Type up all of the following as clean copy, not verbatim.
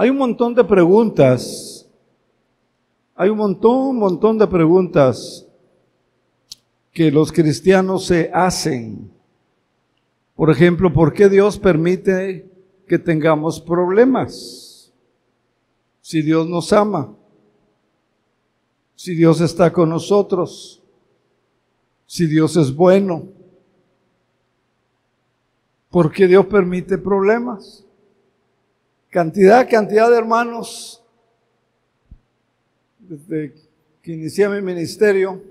Hay un montón de preguntas. Hay un montón de preguntas que los cristianos se hacen. Por ejemplo, ¿por qué Dios permite que tengamos problemas? Si Dios nos ama, si Dios está con nosotros, si Dios es bueno, ¿por qué Dios permite problemas? Cantidad de hermanos, desde que inicié mi ministerio,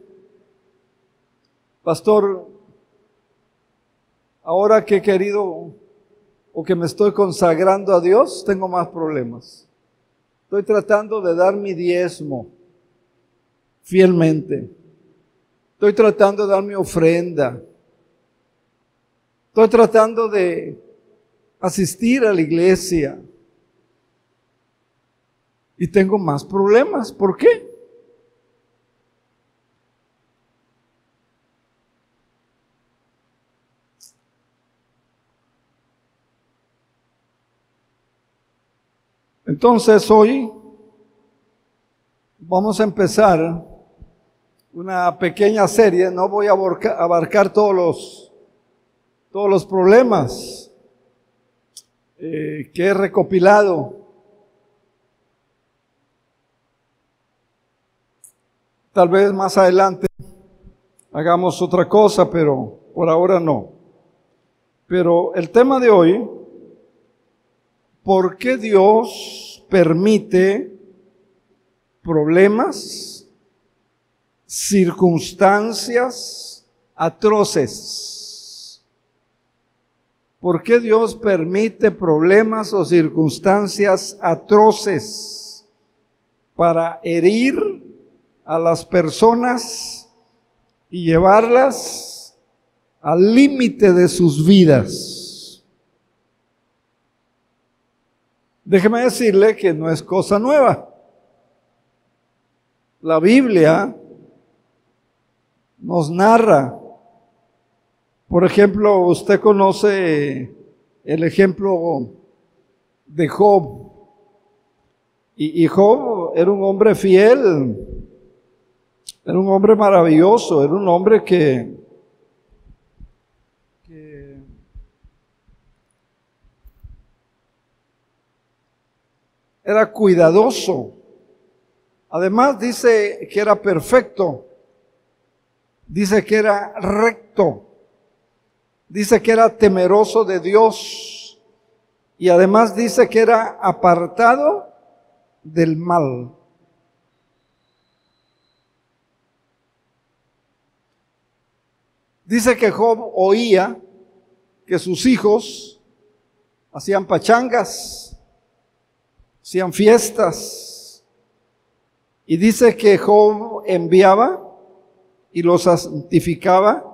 pastor, ahora que he querido o que me estoy consagrando a Dios, tengo más problemas. Estoy tratando de dar mi diezmo fielmente. Estoy tratando de dar mi ofrenda. Estoy tratando de asistir a la iglesia. Y tengo más problemas. ¿Por qué? Entonces hoy vamos a empezar una pequeña serie. No voy a abarcar todos los problemas que he recopilado. Tal vez más adelante hagamos otra cosa, pero por ahora no. Pero el tema de hoy, ¿por qué Dios permite problemas, circunstancias atroces? ¿Por qué Dios permite problemas o circunstancias atroces para herir a las personas y llevarlas al límite de sus vidas? Déjeme decirle que no es cosa nueva. La Biblia nos narra. Por ejemplo, usted conoce el ejemplo de Job. Y Job era un hombre fiel, era un hombre maravilloso, era un hombre que era cuidadoso. Además dice que era perfecto, dice que era recto, dice que era temeroso de Dios y además dice que era apartado del mal. Dice que Job oía que sus hijos hacían pachangas, hacían fiestas, y dice que Job enviaba y los santificaba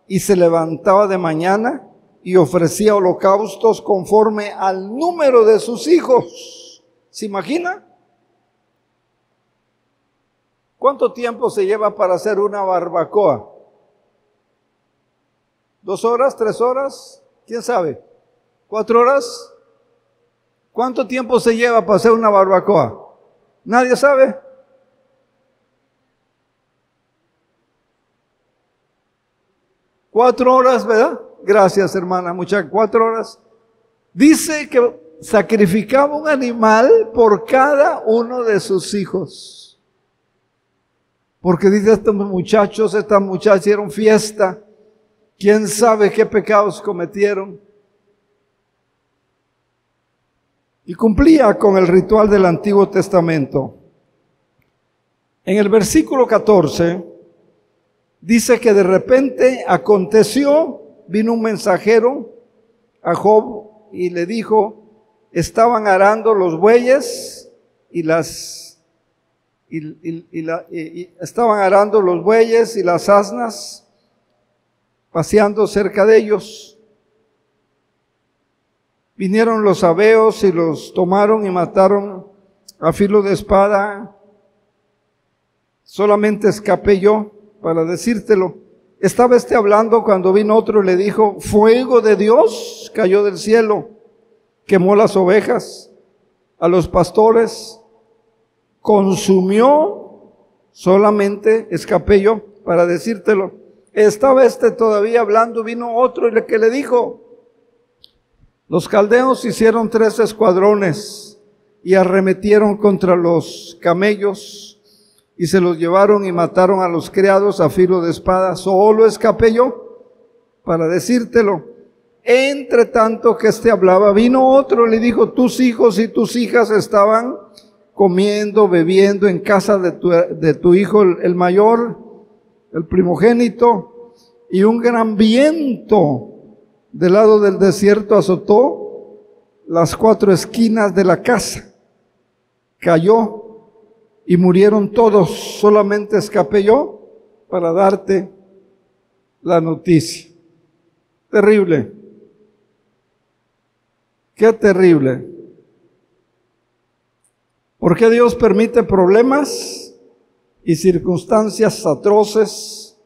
y se levantaba de mañana y ofrecía holocaustos conforme al número de sus hijos. ¿Se imagina? ¿Cuánto tiempo se lleva para hacer una barbacoa? ¿2 horas? ¿3 horas? ¿Quién sabe? ¿4 horas? ¿Cuánto tiempo se lleva para hacer una barbacoa? ¿Nadie sabe? ¿4 horas, verdad? Gracias, hermana, muchas. 4 horas. Dice que sacrificaba un animal por cada uno de sus hijos. Porque dice, estos muchachos, estas muchachas hicieron fiesta. ¿Quién sabe qué pecados cometieron? Y cumplía con el ritual del Antiguo Testamento. En el versículo 14 dice que de repente aconteció, vino un mensajero a Job y le dijo, estaban arando los bueyes estaban arando los bueyes y las asnas, paseando cerca de ellos. Vinieron los sabeos y los tomaron y mataron a filo de espada. Solamente escapé yo para decírtelo. Estaba hablando cuando vino otro y le dijo, fuego de Dios cayó del cielo, quemó las ovejas a los pastores, consumió, solamente escapé yo para decírtelo. Estaba todavía hablando, vino otro y que le dijo, los caldeos hicieron 3 escuadrones y arremetieron contra los camellos y se los llevaron y mataron a los criados a filo de espada. Solo escapé yo para decírtelo. Entre tanto que hablaba, vino otro y le dijo, tus hijos y tus hijas estaban comiendo, bebiendo en casa de tu hijo el mayor, el primogénito, y un gran viento del lado del desierto azotó las 4 esquinas de la casa. Cayó y murieron todos, solamente escapé yo para darte la noticia. Terrible. Qué terrible. ¿Por qué Dios permite problemas y circunstancias atroces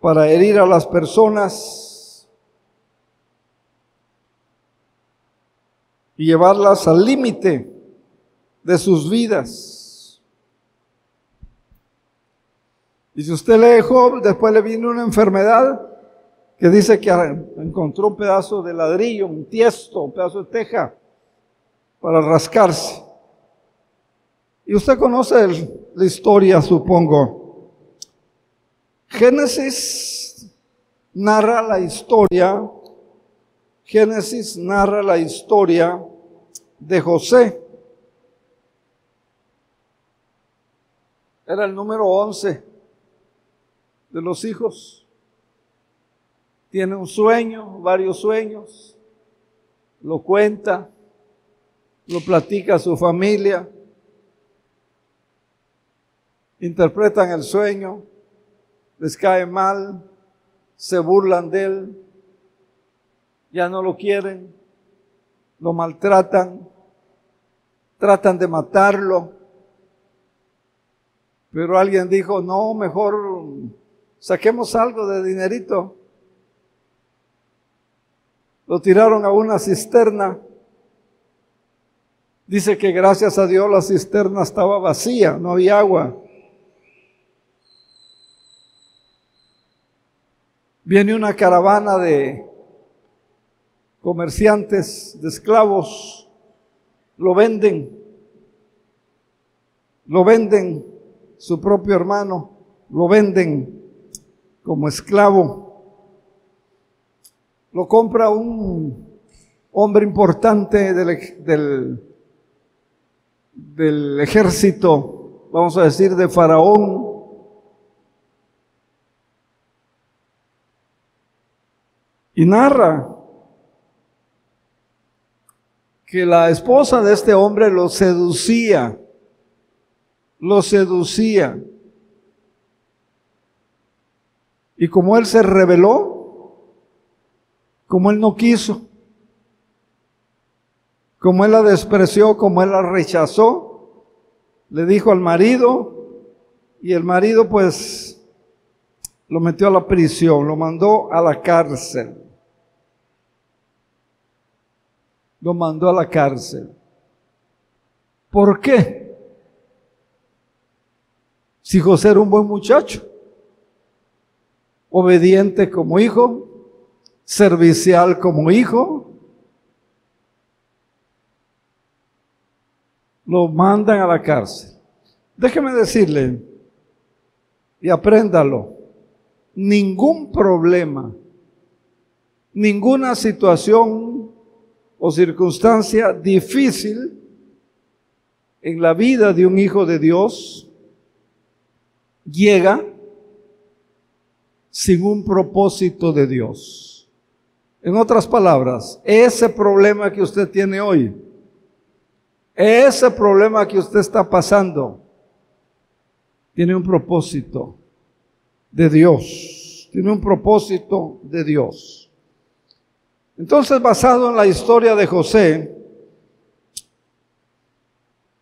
para herir a las personas y llevarlas al límite de sus vidas? Y si usted lee Job, después le vino una enfermedad que dice que encontró un pedazo de ladrillo, un tiesto, un pedazo de teja para rascarse. Y usted conoce la historia, supongo. Génesis narra la historia de José. Era el número 11 de los hijos. Tiene un sueño, varios sueños, lo cuenta, lo platica a su familia, interpretan el sueño, les cae mal, se burlan de él, ya no lo quieren, lo maltratan, tratan de matarlo, pero alguien dijo, no, mejor saquemos algo de dinerito. Lo tiraron a una cisterna. Dice que gracias a Dios la cisterna estaba vacía, no había agua. Viene una caravana de comerciantes, de esclavos, lo venden, su propio hermano, lo venden como esclavo. Lo compra un hombre importante del ejército, vamos a decir, de Faraón. Y narra que la esposa de este hombre lo seducía. Y como él se rebeló, como él no quiso, como él la despreció, como él la rechazó, le dijo al marido, y el marido pues lo metió a la prisión, lo mandó a la cárcel. ¿Por qué? Si José era un buen muchacho, obediente como hijo, servicial como hijo, lo mandan a la cárcel. Déjeme decirle, y apréndalo, ningún problema, ninguna situación o circunstancia difícil en la vida de un hijo de Dios llega sin un propósito de Dios. En otras palabras, ese problema que usted tiene hoy, ese problema que usted está pasando, tiene un propósito de Dios. Tiene un propósito de Dios. Entonces, basado en la historia de José,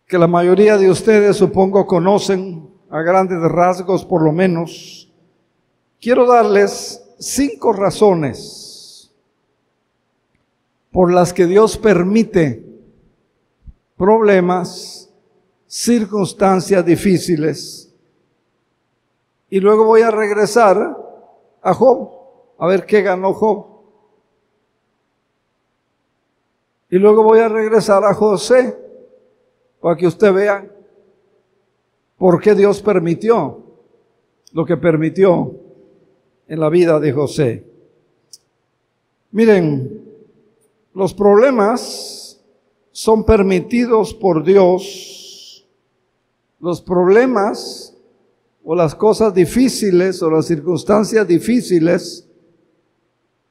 que la mayoría de ustedes supongo conocen a grandes rasgos por lo menos, quiero darles 5 razones por las que Dios permite problemas, circunstancias difíciles. Y luego voy a regresar a Job, a ver qué ganó Job. Y luego voy a regresar a José, para que usted vea por qué Dios permitió lo que permitió en la vida de José. Miren, los problemas son permitidos por Dios. Los problemas o las cosas difíciles o las circunstancias difíciles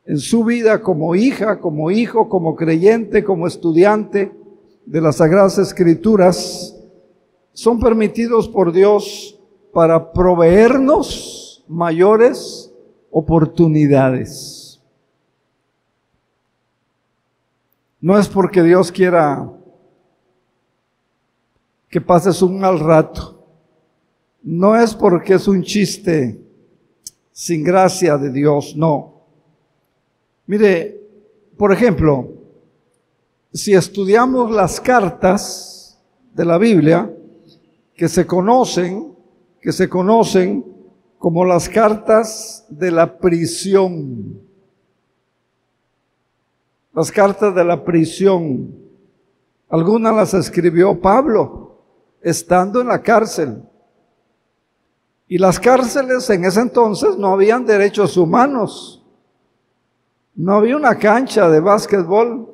en su vida como hija, como hijo, como creyente, como estudiante de las Sagradas Escrituras, son permitidos por Dios para proveernos mayores oportunidades. No es porque Dios quiera que pases un mal rato. No es porque es un chiste sin gracia de Dios, no. Mire, por ejemplo, si estudiamos las cartas de la Biblia, que se conocen como las cartas de la prisión. Las cartas de la prisión. Algunas las escribió Pablo, estando en la cárcel. Y las cárceles en ese entonces no habían derechos humanos. No había una cancha de básquetbol,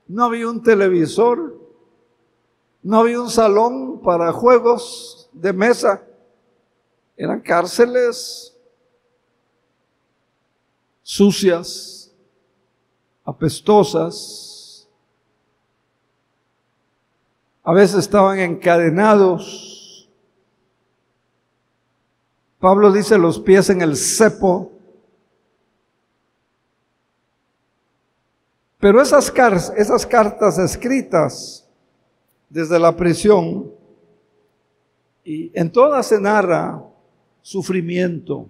no había un televisor, no había un salón para juegos de mesa. Eran cárceles sucias, apestosas. A veces estaban encadenados. Pablo dice los pies en el cepo. Pero esas cartas escritas desde la prisión, y en todas se narra sufrimiento.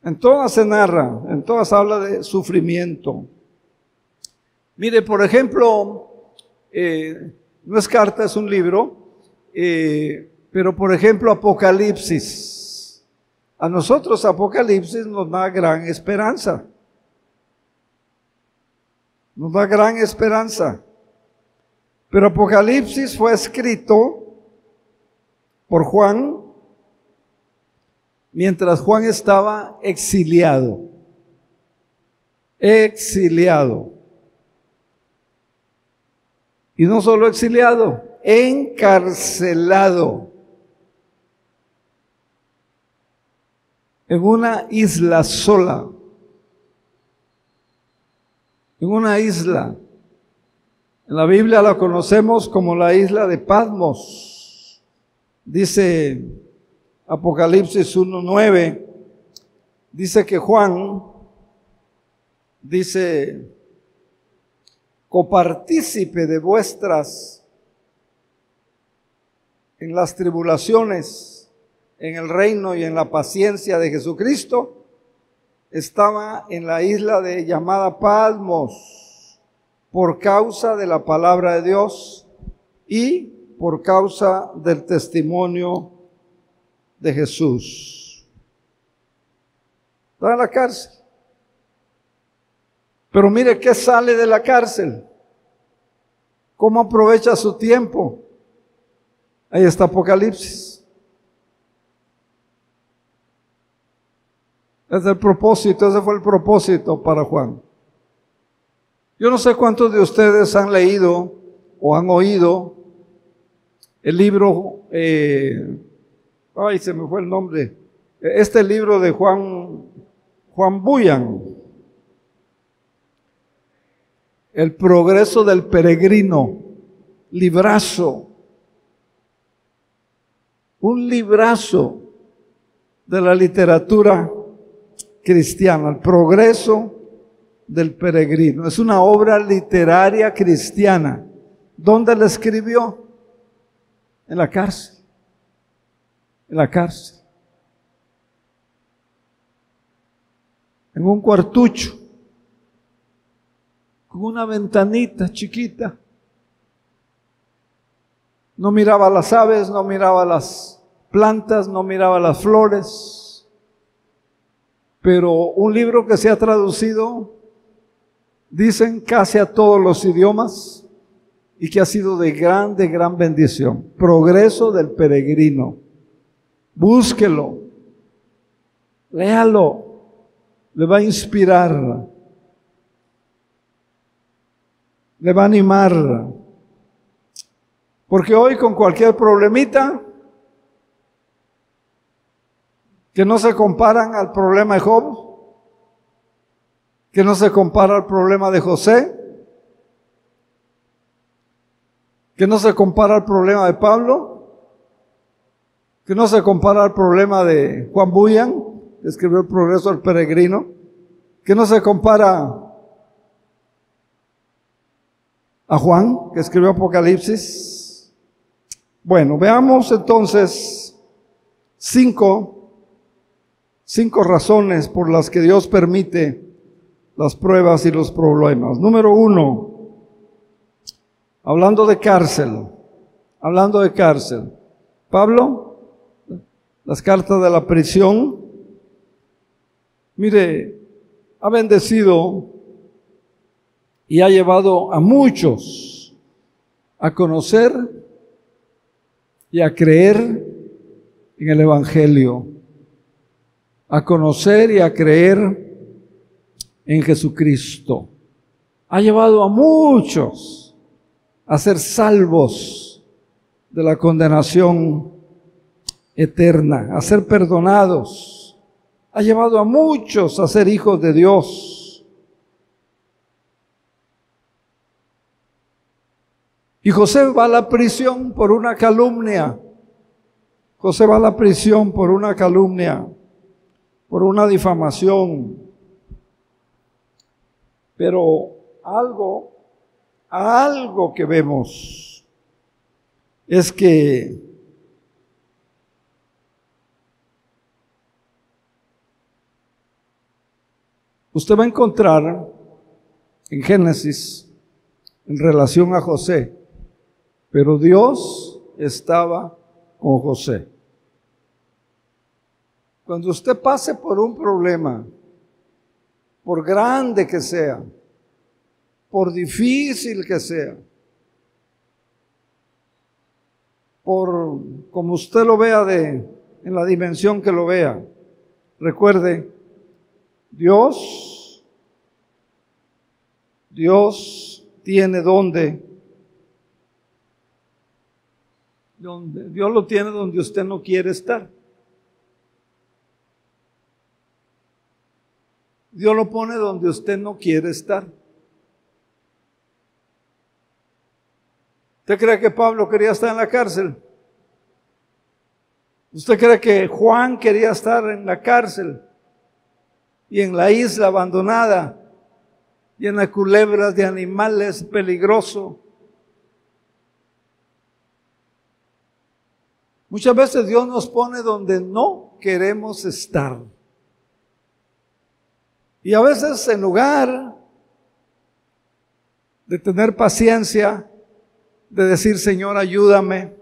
En todas se narra, en todas habla de sufrimiento. Mire, por ejemplo, no es carta, es un libro, pero por ejemplo Apocalipsis. A nosotros Apocalipsis nos da gran esperanza. Nos da gran esperanza. Pero Apocalipsis fue escrito por Juan mientras Juan estaba exiliado. Exiliado. Y no solo exiliado, encarcelado. En una isla sola. En una isla. En la Biblia la conocemos como la isla de Patmos. Dice Apocalipsis 1:9, dice que Juan, dice, copartícipe de vuestras en las tribulaciones, en el reino y en la paciencia de Jesucristo, estaba en la isla llamada Patmos por causa de la palabra de Dios y por causa del testimonio de Jesús. Estaba en la cárcel. Pero mire qué sale de la cárcel. ¿Cómo aprovecha su tiempo? Ahí está Apocalipsis. Ese fue el propósito para Juan. Yo no sé cuántos de ustedes han leído o han oído el libro, se me fue el nombre, este libro de Juan Bunyan, El progreso del peregrino, librazo, un librazo de la literatura cristiana, El progreso del peregrino. Es una obra literaria cristiana. ¿Dónde la escribió? En la cárcel. En la cárcel. En un cuartucho, con una ventanita chiquita. No miraba las aves, no miraba las plantas, no miraba las flores. Pero un libro que se ha traducido, dicen, casi a todos los idiomas y que ha sido de gran bendición. Progreso del Peregrino. Búsquelo, léalo, le va a inspirar, le va a animar. Porque hoy con cualquier problemita que no se comparan al problema de Job, que no se compara al problema de José, que no se compara al problema de Pablo, que no se compara al problema de Juan Bunyan, que escribió El Progreso del Peregrino, que no se compara a Juan, que escribió Apocalipsis. Bueno, veamos entonces cinco razones por las que Dios permite las pruebas y los problemas. Número 1, hablando de cárcel. Pablo, las cartas de la prisión, mire, ha bendecido y ha llevado a muchos a conocer y a creer en el Evangelio, a conocer y a creer en Jesucristo. Ha llevado a muchos a ser salvos de la condenación eterna, a ser perdonados. Ha llevado a muchos a ser hijos de Dios. Y José va a la prisión por una calumnia. José va a la prisión por una calumnia, por una difamación. Pero algo que vemos es que usted va a encontrar en Génesis en relación a José, pero Dios estaba con José. Cuando usted pase por un problema, por grande que sea, por difícil que sea, por como usted lo vea en la dimensión que lo vea, recuerde, Dios tiene donde Dios lo tiene donde usted no quiere estar. Dios lo pone donde usted no quiere estar. ¿Usted cree que Pablo quería estar en la cárcel? ¿Usted cree que Juan quería estar en la cárcel y en la isla abandonada, llena de culebras, de animales, peligroso? Muchas veces Dios nos pone donde no queremos estar. Y a veces en lugar de tener paciencia, de decir, Señor, ayúdame,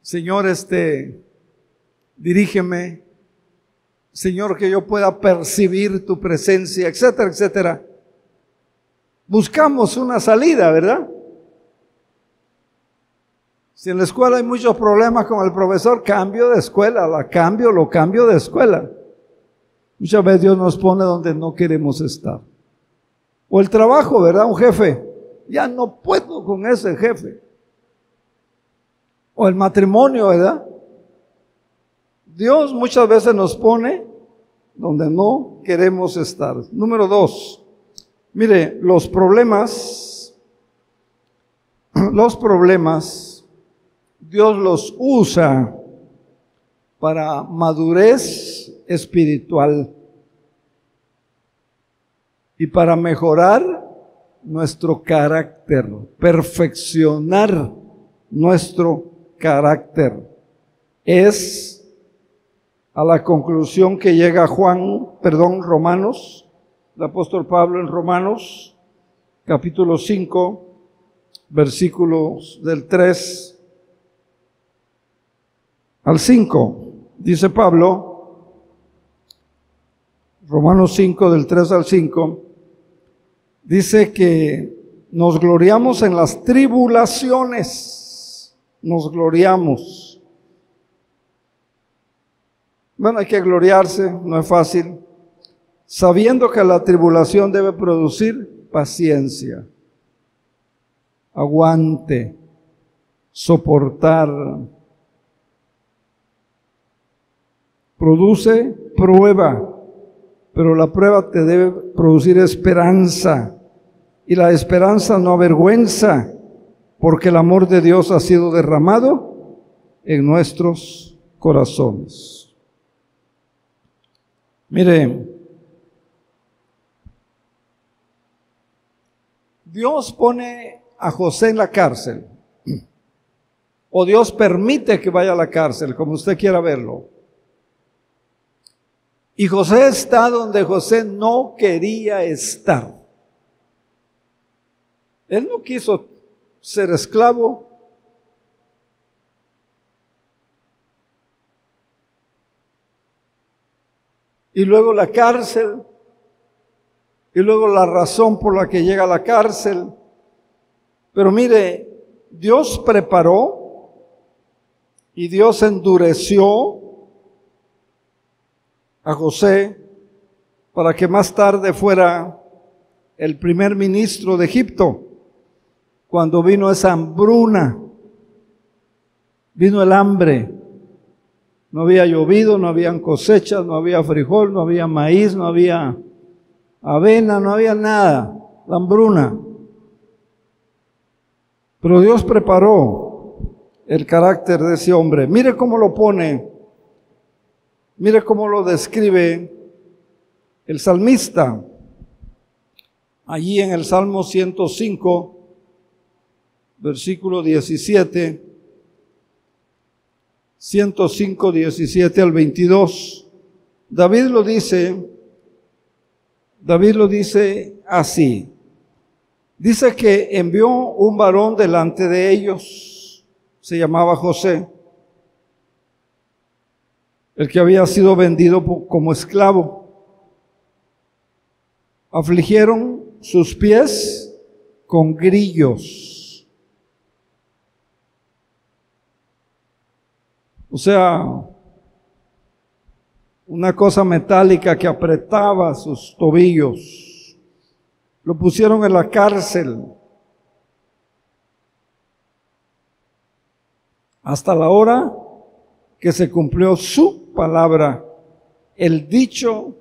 Señor, dirígeme, Señor, que yo pueda percibir tu presencia, etcétera, etcétera. Buscamos una salida, ¿verdad? Si en la escuela hay muchos problemas con el profesor, cambio de escuela, lo cambio de escuela. Muchas veces Dios nos pone donde no queremos estar. O el trabajo, ¿verdad? Un jefe, ya no puedo con ese jefe. O el matrimonio, ¿verdad? Dios muchas veces nos pone donde no queremos estar. Número 2, mire, los problemas, Dios los usa para madurez espiritual y para mejorar nuestro carácter, perfeccionar nuestro carácter. Es a la conclusión que llega Romanos, el apóstol Pablo en Romanos, capítulo 5, versículos del 3 al 5. Dice Pablo, Romanos 5, del 3 al 5, dice que nos gloriamos en las tribulaciones, nos gloriamos. Bueno, hay que gloriarse, no es fácil, sabiendo que la tribulación debe producir paciencia, aguante, soportar. Produce prueba, pero la prueba te debe producir esperanza. Y la esperanza no avergüenza, porque el amor de Dios ha sido derramado en nuestros corazones. Mire, Dios pone a José en la cárcel, o Dios permite que vaya a la cárcel, como usted quiera verlo. Y José está donde José no quería estar. Él no quiso ser esclavo. Y luego la cárcel. Y luego la razón por la que llega a la cárcel. Pero mire, Dios preparó y Dios endureció a José para que más tarde fuera el primer ministro de Egipto. Cuando vino esa hambruna, vino el hambre, no había llovido, no habían cosechas, no había frijol, no había maíz, no había avena, no había nada, la hambruna. Pero Dios preparó el carácter de ese hombre. Mire cómo lo pone, mire cómo lo describe el salmista. Allí en el Salmo 105, versículo 17, 105, 17 al 22, David lo dice así. Dice que envió un varón delante de ellos, se llamaba José, el que había sido vendido como esclavo. Afligieron sus pies con grillos. O sea, una cosa metálica que apretaba sus tobillos. Lo pusieron en la cárcel hasta la hora que se cumplió su palabra. El dicho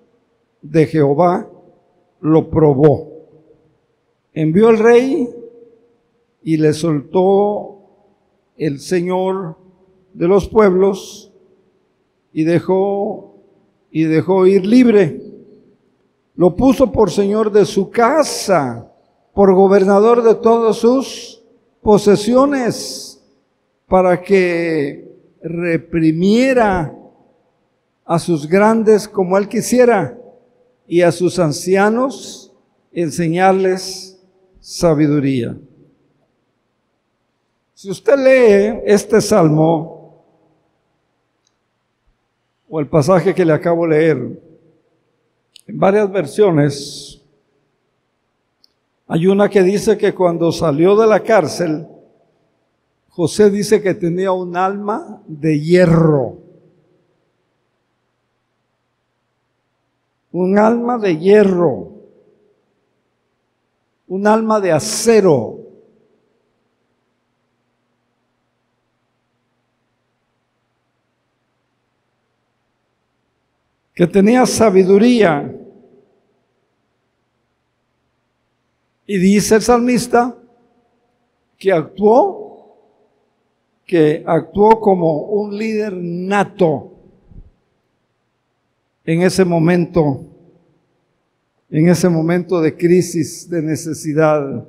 de Jehová lo probó. Envió el rey y le soltó el Señor de los pueblos y dejó ir libre. Lo puso por señor de su casa, por gobernador de todas sus posesiones, para que reprimiera a sus grandes como él quisiera y a sus ancianos enseñarles sabiduría. Si usted lee este salmo, o el pasaje que le acabo de leer, en varias versiones, hay una que dice que cuando salió de la cárcel, José dice que tenía un alma de hierro. Un alma de hierro. Un alma de acero. Que tenía sabiduría. Y dice el salmista que actuó como un líder nato en ese momento de crisis, de necesidad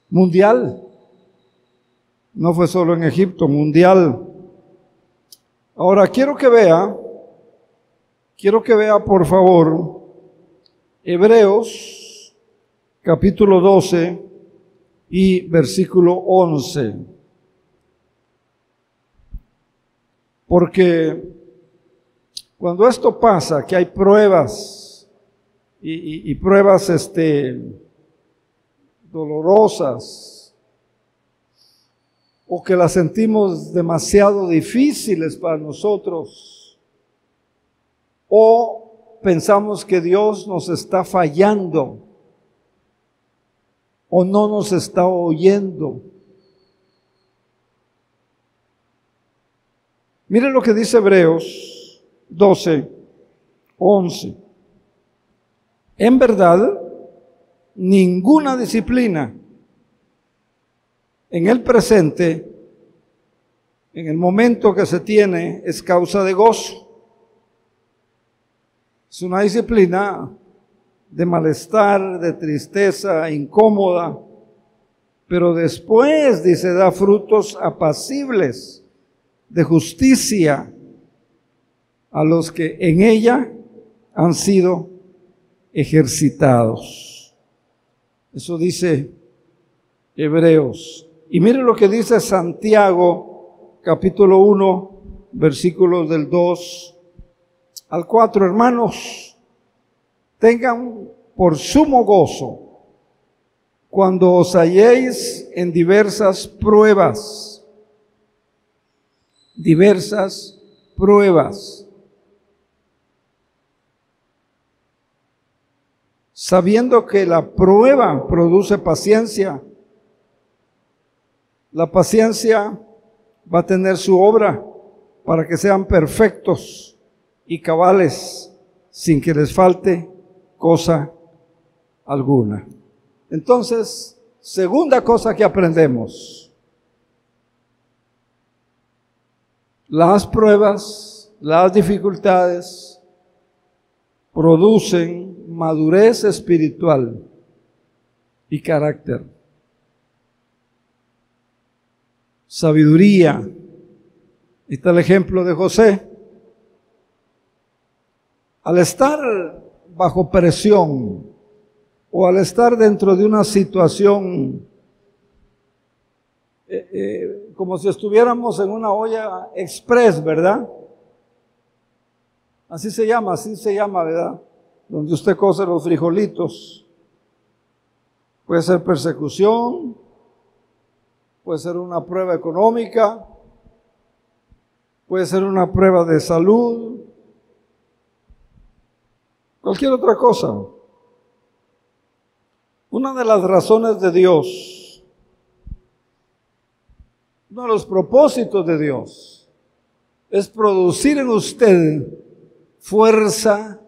mundial. No fue solo en Egipto, mundial. Ahora quiero que vea por favor Hebreos capítulo 12 y versículo 11. Porque cuando esto pasa, que hay pruebas y pruebas dolorosas, o que las sentimos demasiado difíciles para nosotros, o pensamos que Dios nos está fallando, o no nos está oyendo. Miren lo que dice Hebreos 12:11. En verdad, ninguna disciplina en el presente, en el momento que se tiene, es causa de gozo. Es una disciplina de malestar, de tristeza, incómoda, pero después, dice, da frutos apacibles de justicia a los que en ella han sido ejercitados. Eso dice Hebreos. Y mire lo que dice Santiago, capítulo 1, versículos del 2 al 4. Hermanos, tengan por sumo gozo cuando os halléis en diversas pruebas, sabiendo que la prueba produce paciencia. La paciencia va a tener su obra para que sean perfectos y cabales, sin que les falte cosa alguna. Entonces, segunda cosa que aprendemos: las pruebas, las dificultades producen madurez espiritual y carácter, sabiduría. Ahí está el ejemplo de José. Al estar bajo presión o al estar dentro de una situación como si estuviéramos en una olla express, ¿verdad? Así se llama, ¿verdad? Donde usted cose los frijolitos. Puede ser persecución, puede ser una prueba económica, puede ser una prueba de salud, cualquier otra cosa. Una de las razones de Dios, uno de los propósitos de Dios, es producir en usted fuerza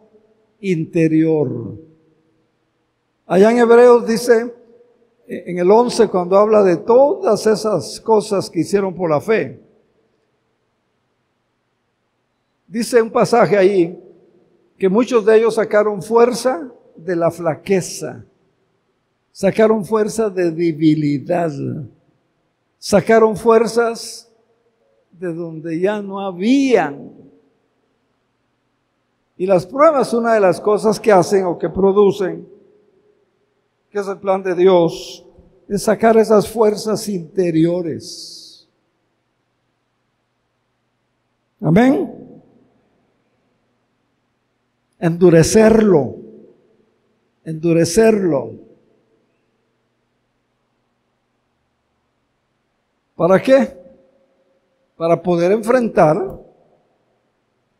interior. Allá en Hebreos dice, en el 11, cuando habla de todas esas cosas que hicieron por la fe, dice un pasaje ahí que muchos de ellos sacaron fuerza de la flaqueza, sacaron fuerza de debilidad, sacaron fuerzas de donde ya no habían. Y las pruebas, una de las cosas que hacen o que producen, que es el plan de Dios, es sacar esas fuerzas interiores. Amén. Endurecerlo. ¿Para qué? Para poder enfrentar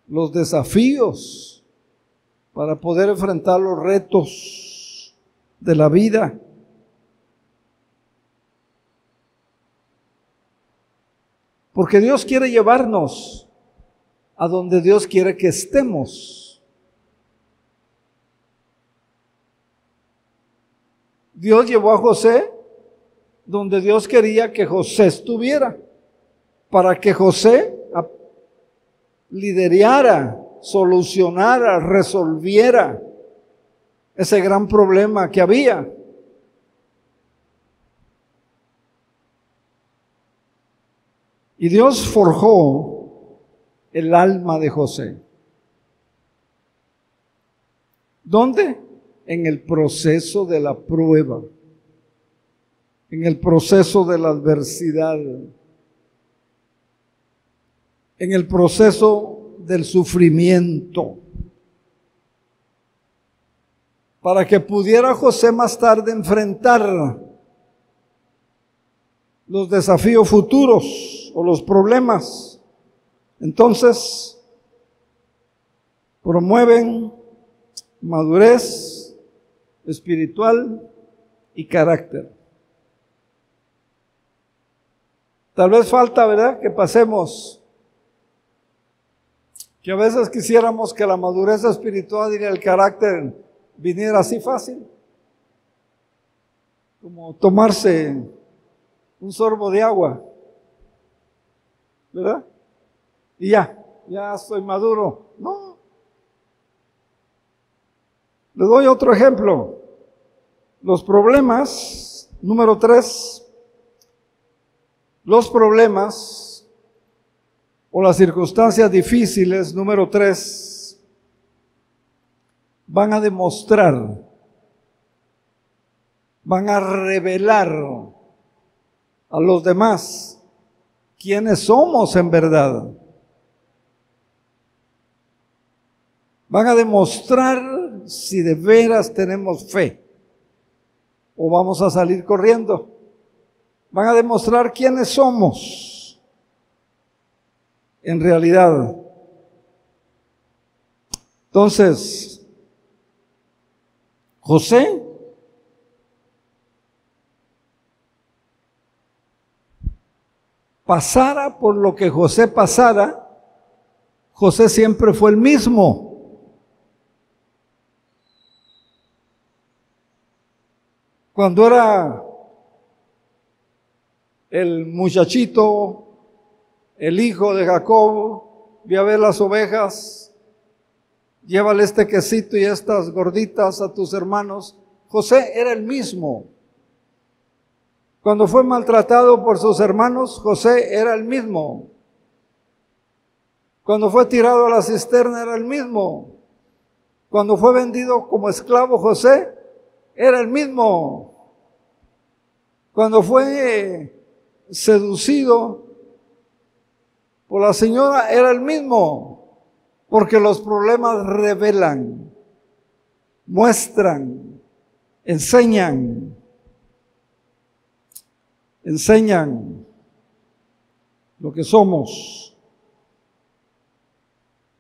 los desafíos, para poder enfrentar los retos de la vida. Porque Dios quiere llevarnos a donde Dios quiere que estemos. Dios llevó a José donde Dios quería que José estuviera, para que José liderara, solucionara, resolviera ese gran problema que había. Y Dios forjó el alma de José. ¿Dónde? En el proceso de la prueba, en el proceso de la adversidad. en el proceso del sufrimiento, para que pudiera José más tarde enfrentar los desafíos futuros o los problemas. Entonces, promueven madurez espiritual y carácter. Tal vez falta, ¿verdad?, que pasemos, que a veces quisiéramos que la madurez espiritual y el carácter viniera así fácil, como tomarse un sorbo de agua, ¿verdad? Y ya estoy maduro. No. Le doy otro ejemplo. Los problemas, número 3, los problemas o las circunstancias difíciles, número 3, van a demostrar, van a revelar a los demás quiénes somos en verdad. Van a demostrar si de veras tenemos fe o vamos a salir corriendo. Van a demostrar quiénes somos en realidad. Entonces, José pasara por lo que José pasara, José siempre fue el mismo. Cuando era el muchachito, el hijo de Jacob, ve a ver las ovejas, llévale este quesito y estas gorditas a tus hermanos. José era el mismo. Cuando fue maltratado por sus hermanos, José era el mismo. Cuando fue tirado a la cisterna, era el mismo. Cuando fue vendido como esclavo, José era el mismo. Cuando fue seducido por la señora, era el mismo. Porque los problemas revelan, muestran, enseñan lo que somos.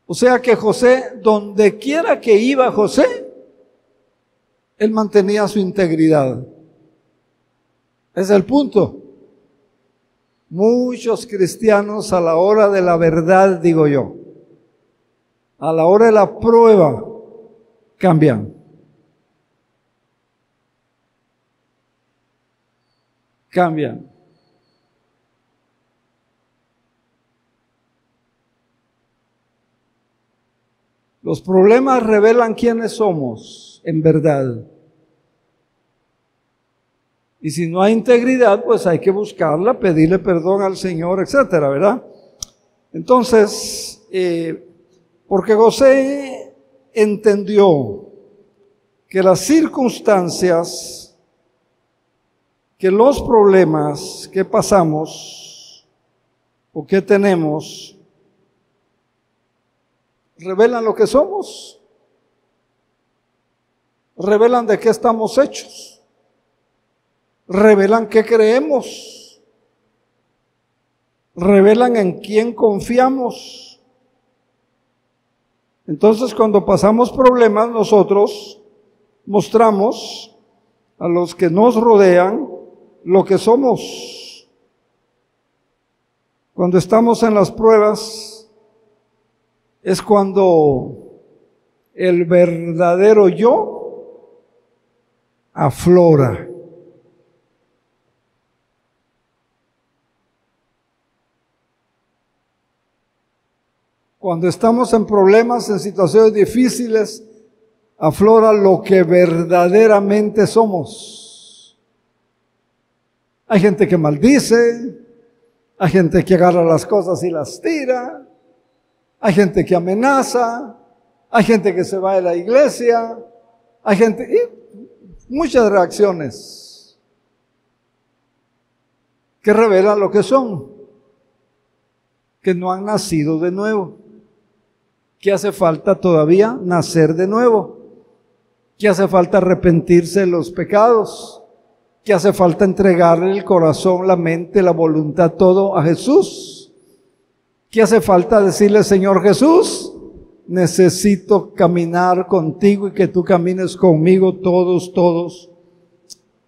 O sea que José, donde quiera que iba José, él mantenía su integridad. Ese es el punto. Muchos cristianos a la hora de la verdad, digo yo, a la hora de la prueba, cambian. Cambian. Los problemas revelan quiénes somos en verdad. Y si no hay integridad, pues hay que buscarla, pedirle perdón al Señor, etcétera, ¿verdad? Entonces, porque José entendió que las circunstancias, que los problemas que pasamos o que tenemos, revelan lo que somos, revelan de qué estamos hechos, revelan qué creemos, revelan en quién confiamos. Entonces, cuando pasamos problemas, nosotros mostramos a los que nos rodean lo que somos. Cuando estamos en las pruebas, es cuando el verdadero yo aflora. Cuando estamos en problemas, en situaciones difíciles, aflora lo que verdaderamente somos. Hay gente que maldice, hay gente que agarra las cosas y las tira, hay gente que amenaza, hay gente que se va de la iglesia, hay gente, y muchas reacciones que revelan lo que son, que no han nacido de nuevo, que hace falta todavía nacer de nuevo, que hace falta arrepentirse de los pecados, que hace falta entregarle el corazón, la mente, la voluntad, todo a Jesús, que hace falta decirle: Señor Jesús, necesito caminar contigo y que tú camines conmigo todos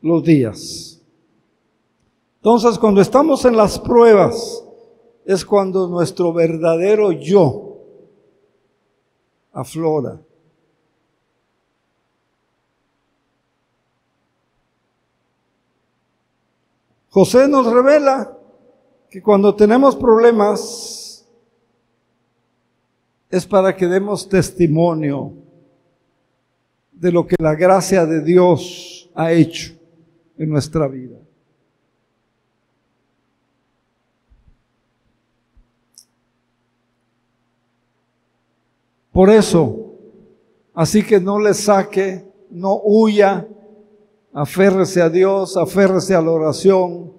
los días. Entonces, cuando estamos en las pruebas, es cuando nuestro verdadero yo aflora. José nos revela que cuando tenemos problemas es para que demos testimonio de lo que la gracia de Dios ha hecho en nuestra vida. Por eso, así que no le saque, no huya, aférrese a Dios, aférrese a la oración,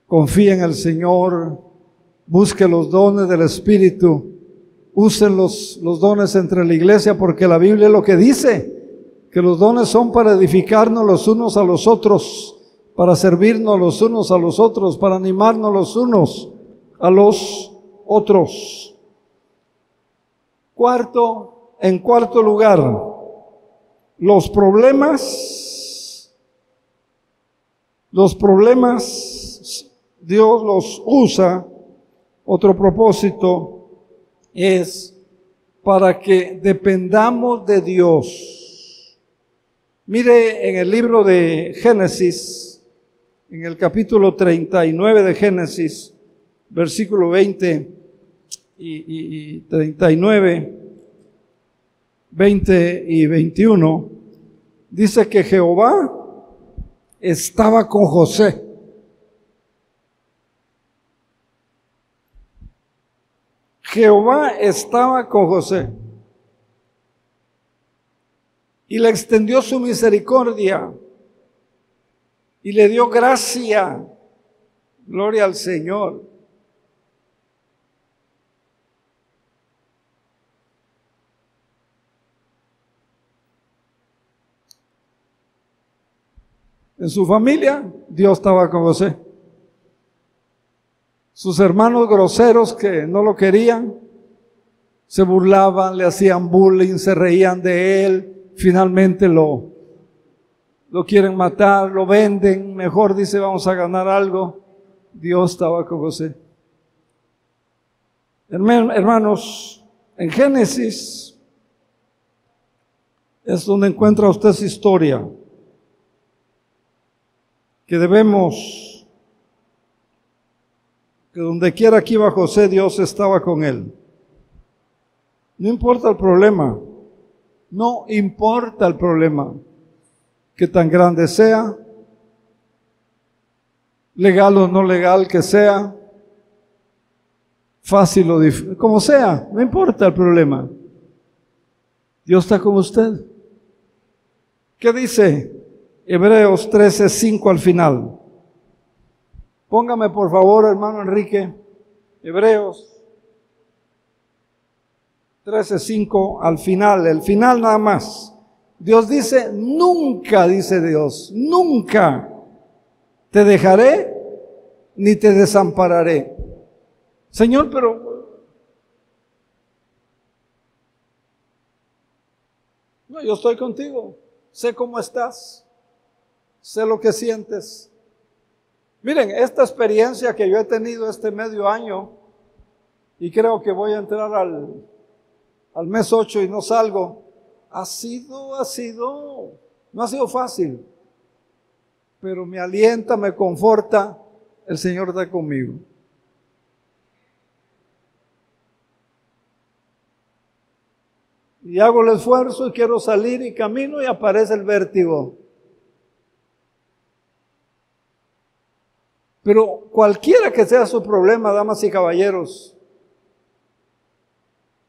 confíe en el Señor, busque los dones del Espíritu, usen los dones entre la iglesia, porque la Biblia es lo que dice, que los dones son para edificarnos los unos a los otros, para servirnos los unos a los otros, para animarnos los unos a los otros. En cuarto lugar, los problemas Dios los usa. Otro propósito es para que dependamos de Dios. Mire en el libro de Génesis, en el capítulo 39 de Génesis, versículo 20 y 39, 20 y 21, dice que Jehová estaba con José. Jehová estaba con José y le extendió su misericordia y le dio gracia. Gloria al Señor. En su familia, Dios estaba con José. Sus hermanos groseros que no lo querían, se burlaban, le hacían bullying, se reían de él, finalmente lo quieren matar, lo venden, mejor dice vamos a ganar algo. Dios estaba con José. Hermanos, en Génesis es donde encuentra usted esa historia, que debemos, que donde quiera que iba José, Dios estaba con él. No importa el problema, no importa el problema, que tan grande sea, legal o no legal que sea, fácil o difícil, como sea, no importa el problema. Dios está con usted. ¿Qué dice Hebreos 13:5 al final? Póngame por favor, hermano Enrique, Hebreos 13:5 al final, el final nada más. Dios dice, nunca, dice Dios, nunca te dejaré ni te desampararé. Señor, pero no, yo estoy contigo, sé cómo estás, sé lo que sientes. Miren, esta experiencia que yo he tenido este medio año, y creo que voy a entrar al mes 8 y no salgo, no ha sido fácil, pero me alienta, me conforta, el Señor está conmigo. Y hago el esfuerzo y quiero salir y camino y aparece el vértigo. Pero cualquiera que sea su problema, damas y caballeros,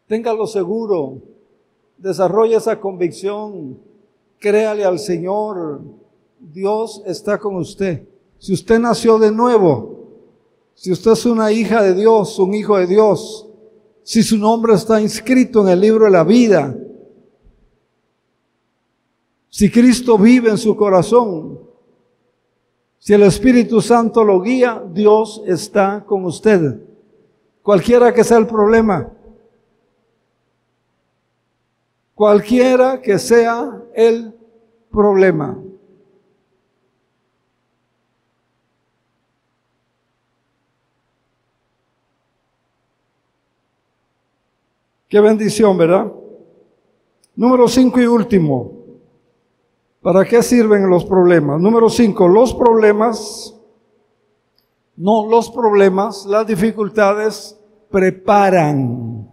téngalo seguro, desarrolle esa convicción, créale al Señor, Dios está con usted. Si usted nació de nuevo, si usted es una hija de Dios, un hijo de Dios, si su nombre está inscrito en el libro de la vida, si Cristo vive en su corazón, si el Espíritu Santo lo guía, Dios está con usted, cualquiera que sea el problema, cualquiera que sea el problema. Qué bendición, ¿verdad? Número 5 y último. ¿Para qué sirven los problemas? Número 5, los problemas, las dificultades preparan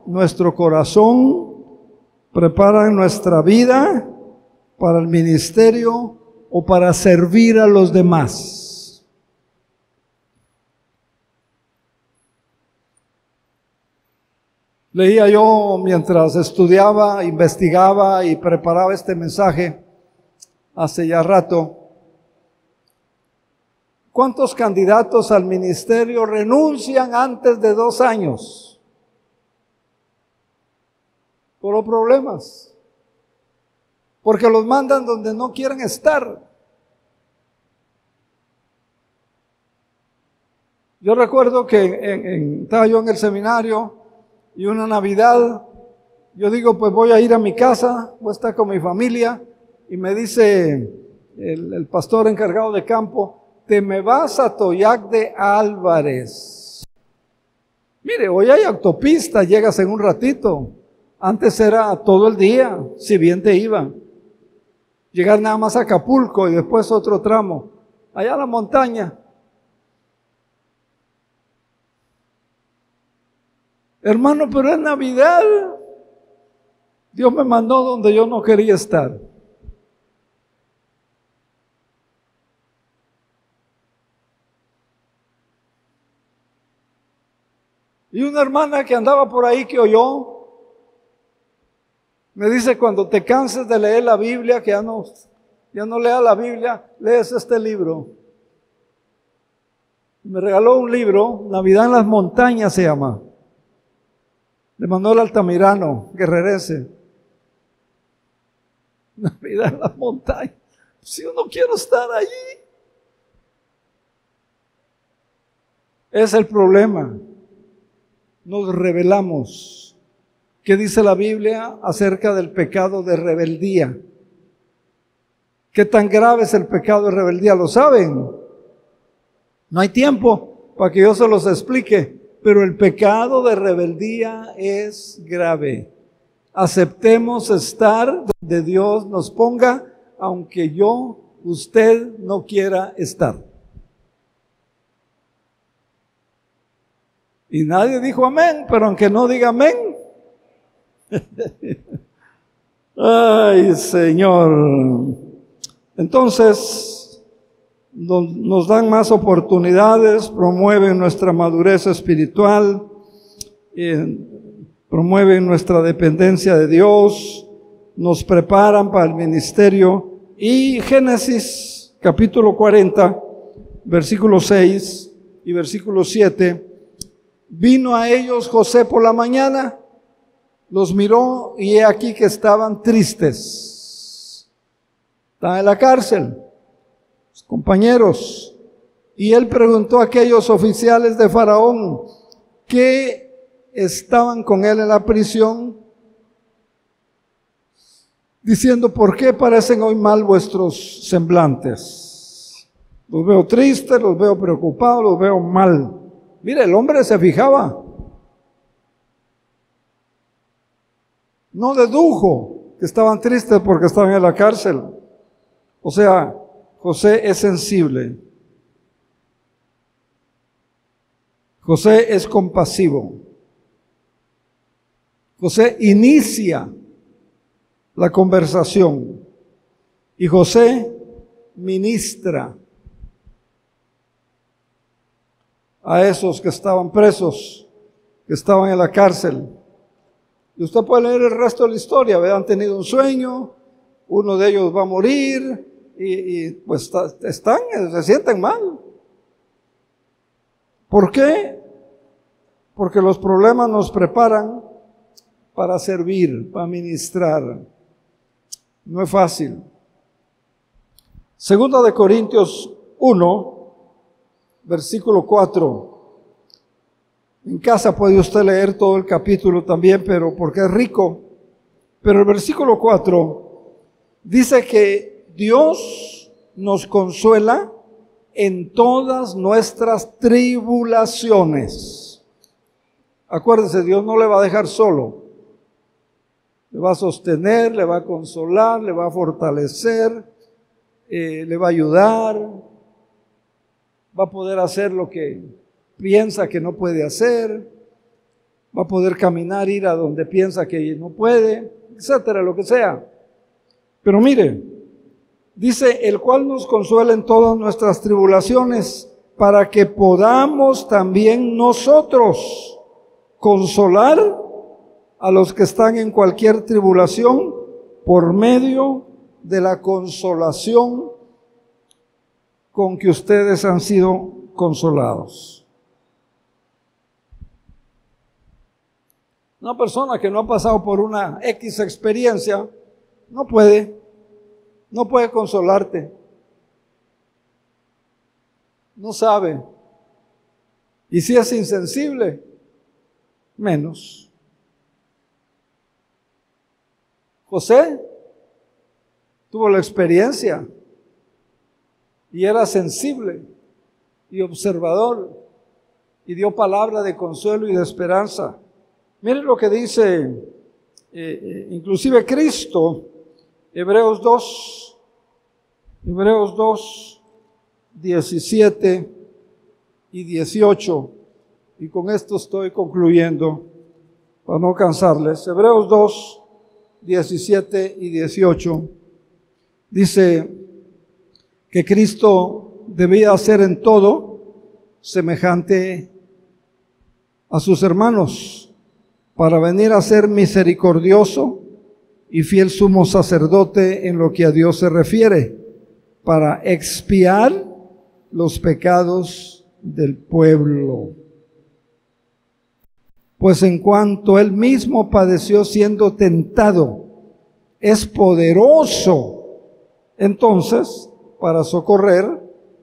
nuestro corazón, preparan nuestra vida para el ministerio o para servir a los demás. Leía yo mientras estudiaba, investigaba y preparaba este mensaje hace ya rato. ¿Cuántos candidatos al ministerio renuncian antes de 2 años? Por los problemas. Porque los mandan donde no quieren estar. Yo recuerdo que estaba yo en el seminario y una Navidad, yo digo, pues voy a ir a mi casa, voy a estar con mi familia, y me dice el pastor encargado de campo, te me vas a Toyac de Álvarez. Mire, hoy hay autopista, llegas en un ratito. Antes era todo el día, si bien te iba. Llegar nada más a Acapulco y después otro tramo. Allá a la montaña. Hermano, pero es Navidad. Dios me mandó donde yo no quería estar. Y una hermana que andaba por ahí que oyó, me dice, cuando te canses de leer la Biblia, que ya no lea la Biblia, lees este libro. Me regaló un libro, Navidad en las Montañas se llama, de Manuel Altamirano, guerrerense. Navidad en las montañas. Si yo no quiero estar allí. Es el problema. Nos rebelamos. ¿Qué dice la Biblia acerca del pecado de rebeldía? ¿Qué tan grave es el pecado de rebeldía? ¿Lo saben? No hay tiempo para que yo se los explique. Pero el pecado de rebeldía es grave. Aceptemos estar donde Dios nos ponga, aunque usted no quiera estar. Y nadie dijo amén, pero aunque no diga amén. Ay, Señor. Entonces, nos dan más oportunidades, promueven nuestra madurez espiritual, promueven nuestra dependencia de Dios, nos preparan para el ministerio. Y Génesis capítulo 40, versículo 6 y versículo 7, vino a ellos José por la mañana, los miró y he aquí que estaban tristes. Estaban en la cárcel, sus compañeros. Y él preguntó a aquellos oficiales de Faraón que estaban con él en la prisión, diciendo, ¿por qué parecen hoy mal vuestros semblantes? Los veo tristes, los veo preocupados, los veo mal. Mire, el hombre se fijaba. No dedujo que estaban tristes porque estaban en la cárcel. O sea, José es sensible. José es compasivo. José inicia la conversación y José ministra a esos que estaban presos, que estaban en la cárcel. Y usted puede leer el resto de la historia, ¿verdad? Han tenido un sueño, uno de ellos va a morir y pues se sienten mal. ¿Por qué? Porque los problemas nos preparan para servir, para ministrar. No es fácil. Segunda de Corintios 1, versículo 4. En casa puede usted leer todo el capítulo también, pero porque es rico. Pero el versículo 4 dice que Dios nos consuela en todas nuestras tribulaciones. Acuérdese, Dios no le va a dejar solo. Le va a sostener, le va a consolar, le va a fortalecer, le va a ayudar, va a poder hacer lo que piensa que no puede hacer, va a poder caminar, ir a donde piensa que no puede, etcétera, lo que sea. Pero mire, dice, el cual nos consuela en todas nuestras tribulaciones, para que podamos también nosotros consolar a los que están en cualquier tribulación por medio de la consolación con que ustedes han sido consolados. Una persona que no ha pasado por una X experiencia no puede consolarte. No sabe. Y si es insensible, menos. José tuvo la experiencia y era sensible y observador y dio palabra de consuelo y de esperanza. Miren lo que dice inclusive Cristo, Hebreos 2, 17 y 18, y con esto estoy concluyendo para no cansarles. Hebreos 2, 17 y 18 dice que Cristo debía ser en todo semejante a sus hermanos, para venir a ser misericordioso y fiel sumo sacerdote en lo que a Dios se refiere, para expiar los pecados del pueblo. Pues en cuanto él mismo padeció siendo tentado, es poderoso entonces para socorrer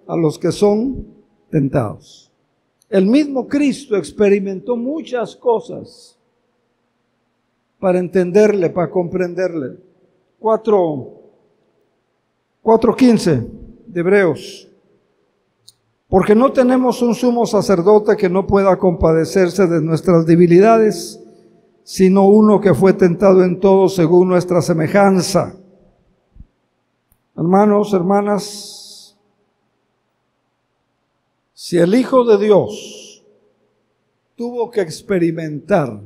a los que son tentados. El mismo Cristo experimentó muchas cosas para entenderle, para comprenderle. 4:15 de Hebreos. Porque no tenemos un sumo sacerdote que no pueda compadecerse de nuestras debilidades, sino uno que fue tentado en todo según nuestra semejanza. Hermanos, hermanas, si el Hijo de Dios tuvo que experimentar,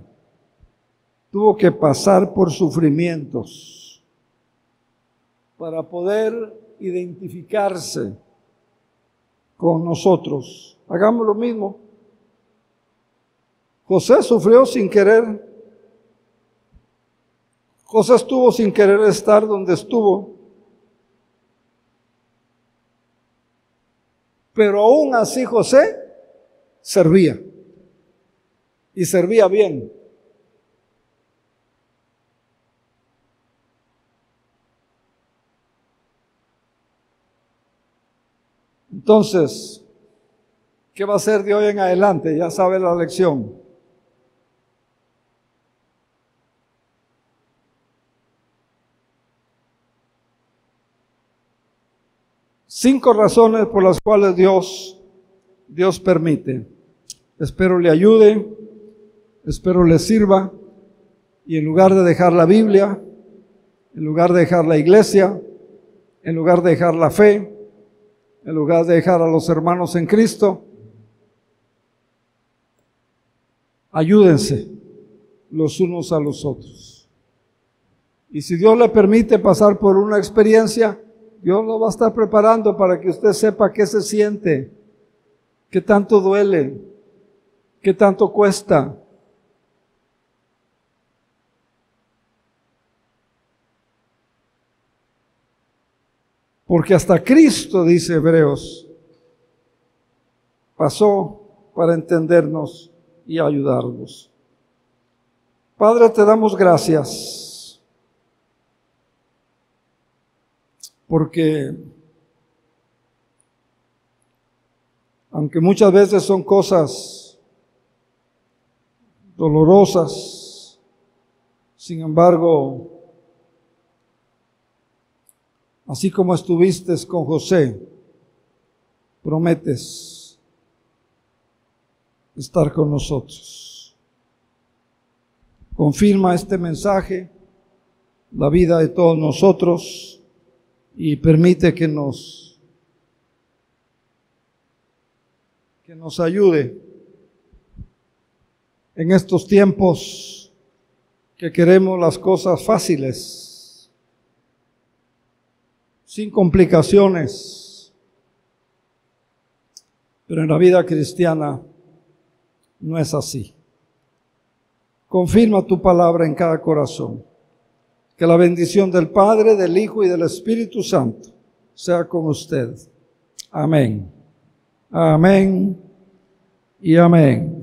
tuvo que pasar por sufrimientos para poder identificarse con nosotros, hagamos lo mismo. José sufrió sin querer. José estuvo sin querer estar donde estuvo. Pero aún así José servía. Y servía bien. Entonces, ¿qué va a hacer de hoy en adelante? Ya sabe la lección. Cinco razones por las cuales Dios permite. Espero le ayude, espero le sirva, y en lugar de dejar la Biblia, en lugar de dejar la iglesia, en lugar de dejar la fe, en lugar de dejar a los hermanos en Cristo, ayúdense los unos a los otros. Y si Dios le permite pasar por una experiencia, Dios lo va a estar preparando para que usted sepa qué se siente, qué tanto duele, qué tanto cuesta. Porque hasta Cristo, dice Hebreos, pasó para entendernos y ayudarnos. Padre, te damos gracias porque aunque muchas veces son cosas dolorosas, sin embargo, así como estuviste con José, prometes estar con nosotros. Confirma este mensaje, la vida de todos nosotros, y permite que nos ayude en estos tiempos que queremos las cosas fáciles, sin complicaciones, pero en la vida cristiana no es así. Confirma tu palabra en cada corazón. Que la bendición del Padre, del Hijo y del Espíritu Santo sea con usted. Amén. Amén y amén.